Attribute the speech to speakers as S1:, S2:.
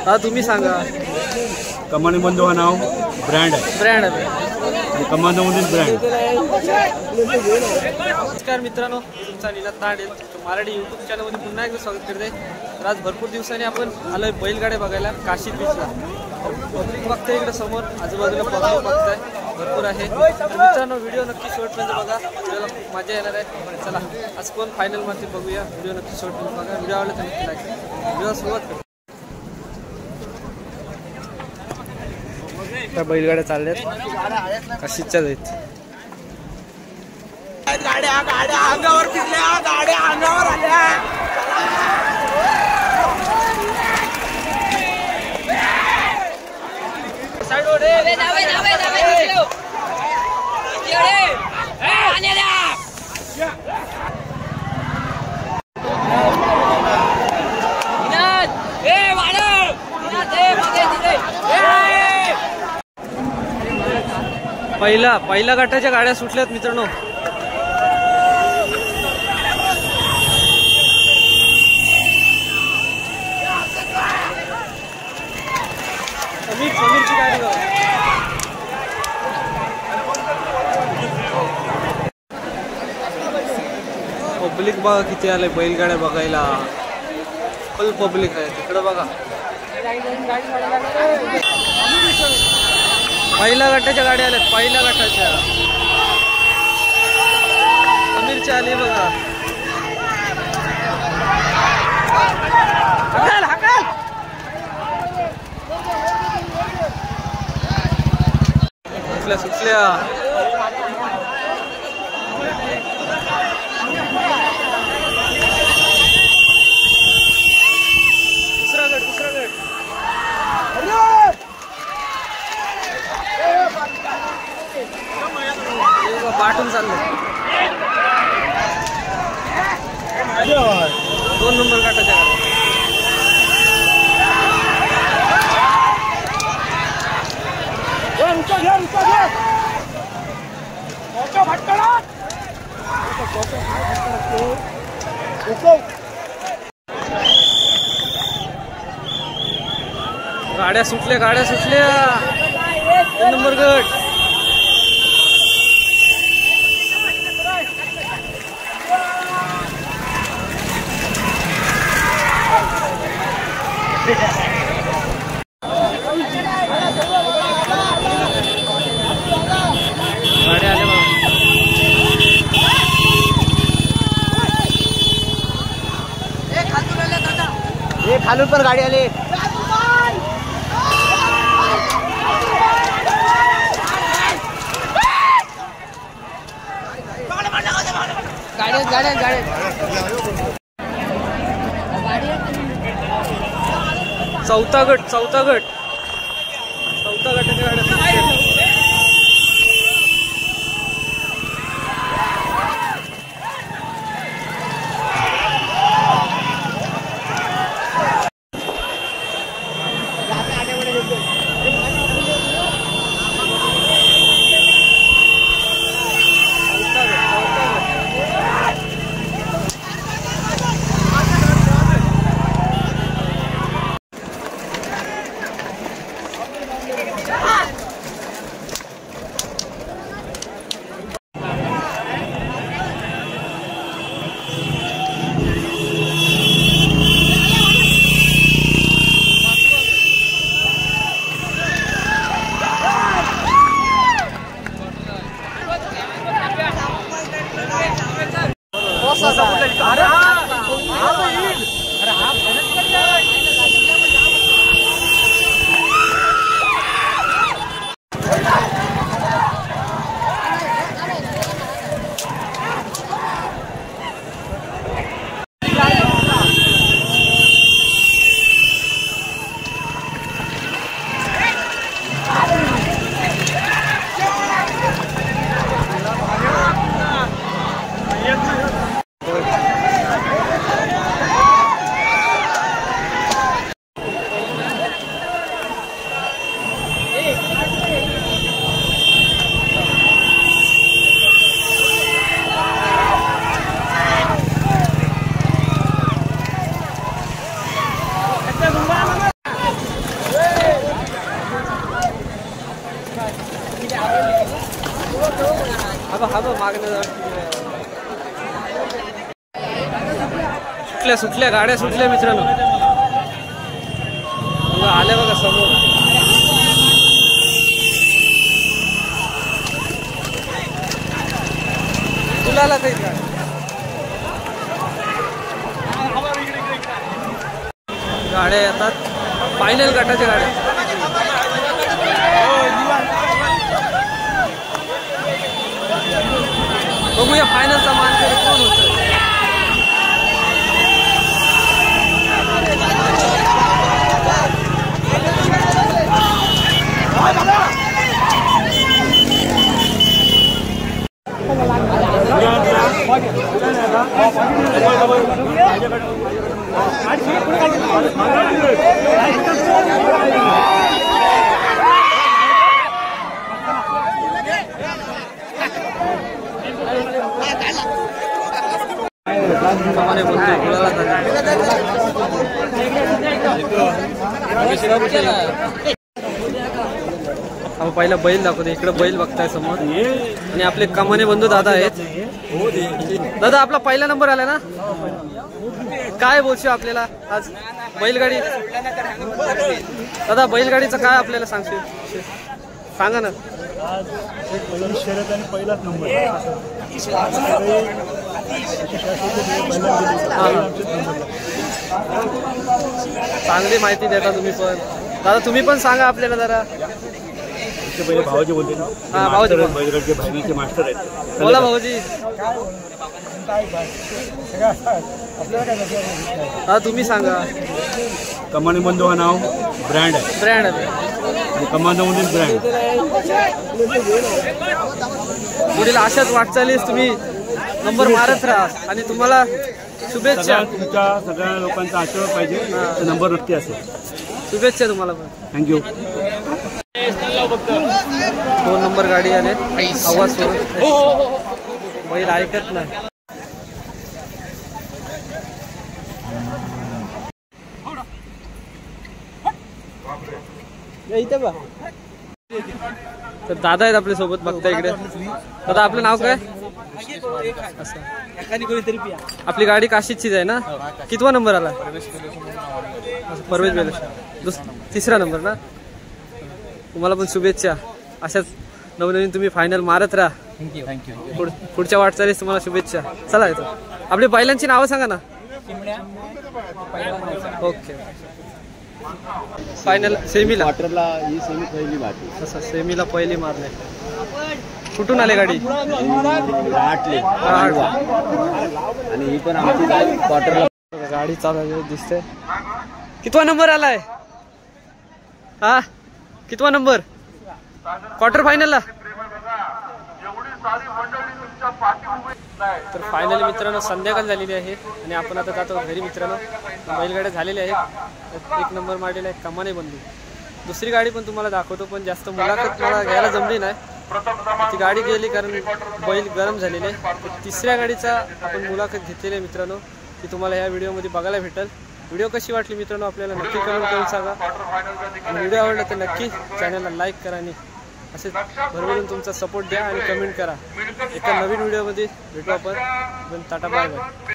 S1: हा तुम्ही सांगा.
S2: कमानी बंधू हा नाव ब्रँड आहे.
S1: ब्रँड आहे.
S2: कमांडोमधील ब्रँड.
S1: नमस्कार मित्रांनो, तुमचा नीनाद तांडेल मराठी यूट्यूब चॅनलमध्ये पुन्हा एकदा स्वागत करते. तर आज भरपूर दिवसांनी आपण आलोय बैलगाड्या बघायला काशी बीचला. पब्लिक बघताय इकडे समोर, आजूबाजूला पब्लिक बघताय भरपूर आहे. तर मित्रांनो व्हिडिओ नक्की शेवटपर्यंत बघा, व्हिडिओला खूप मजा येणार आहे. चला आज कोण फायनल मध्ये बघूया. व्हिडिओ नक्की शेवटपर्यंत बघा. व्हिडिओ आवडला तर नक्की लाईक करा. व्हिडिओला सुरुवात करू. त्या बैलगाड्या चालल्यात काशीच्या आहेत.
S3: गाड्या अंगावर फिरल्या, गाड्या अंगावर आल्या.
S1: पहिल्या गटाच्या गाड्या सुटल्यात मित्रांनो. समीरची गाडी पब्लिक बघा किती आलंय बैलगाड्या बघायला. फुल पब्लिक आहे तिकडं बघा. पहिल्या गटाच्या गाड्या आल्यात. पहिल्या गटाच्या समीरची आली बघा. सुटल्या दुसरा गट पाठून चाललं. 2 नंबर गटाच्या गाड्या. गाड्या सुटल्या 2 नंबर गट. गाड्या आल्या बघा.
S3: खालून पण गाडी आली. गाड्या
S1: चौथा गटाच्या गाड्या. मागणं सुटल्या गाड्या सुटल्या मित्रांनो. आल्या बघा समोर. तुला आला काही गाड्या येतात. फायनल गटाच्या गाड्या. बघूया फायनलचा मानकरी कोण होतं. पहिला बैल दाखवतो. इकडे बैल बघताय समोर आणि आपले कमाने बंधू दादा आहेत. दादा आपला पहिला नंबर आला ना. काय बोलशो आपल्याला आज बैलगाडी. दादा बैलगाडीचं काय आपल्याला सांगशील सांगा ना.
S2: शर्यत आणि पहिलाच नंबर.
S1: चांगली माहिती देता तुम्ही पण. दादा तुम्ही पण सांगा आपल्याला जरा.
S2: पहिले भावाजी बोलते ना.
S1: हा भाऊजी
S2: बैलगाडीचे भाईचे मास्टर आहेत.
S1: बोला भाऊजी. हा तुम्ही सांगा.
S2: कमानी बंधू हा नाव ब्रँड आहे.
S1: ब्रँड आहे.
S2: कमांडोमधील ब्रँड.
S1: पुढील अशाच वाटचालीस तुम्ही नंबर मारत राहा आणि तुम्हाला शुभेच्छा.
S2: तुमच्या सगळ्या लोकांचा आशीर्वाद पाहिजे. नंबर नक्की असेल.
S1: शुभेच्छा तुम्हाला पण.
S2: थँक्यू.
S1: 2 नंबर गाडी आले. आवाज सोडून बैल ऐकत नाही. तर दादा आहेत आपल्या सोबत बघता इकडे. दादा आपलं नाव काय. आपली गाडी काशीचीच आहे ना. कितवा नंबर आला. परवेश बेलेश. तिसरा नंबर ना. तुम्हाला पण शुभेच्छा. अशाच नवनवीन तुम्ही फायनल मारत राहा. थँक्यू. पुढच्या वाटचालीस तुम्हाला शुभेच्छा. चला येतो. आपली बैलांची नावं सांगा ना. ओके. फायनल सेमीला
S2: ही सेमी पहिली बाकी.
S1: तसं सेमीला पहिली मारले. कुठून आले गाडी.
S2: आणि ही पण आमची क्वार्टरला
S1: गाडी चालू दिसते. कितवा नंबर आलाय. हा कितवा नंबर. क्वार्टर फायनलला. तर फायनली मित्रांनो संध्याकाळ झालेली आहे आणि आपण आता जातो घरी मित्रांनो. बैलगाड्या झालेल्या आहेत. 1 नंबर मारलेला आहे कमाने बंधू. दुसरी गाडी पण तुम्हाला दाखवतो पण जास्त मुलाखत मला घ्यायला जमली नाही. ती गाडी गेली कारण बैल गरम झालेले. तिसऱ्या गाडीचा आपण मुलाखत घेतलेली आहे मित्रांनो. ती तुम्हाला या व्हिडिओमध्ये बघायला भेटेल. व्हिडिओ कशी वाटली मित्रांनो आपल्याला नक्की कमेंट करून सांगा. व्हिडिओ आवडला तर नक्की चॅनलला लाईक करा आणि असेच भरभरून तुमचा सपोर्ट द्या आणि कमेंट करा. एका नवीन व्हिडिओमध्ये भेटू आपण. Tata bye bye.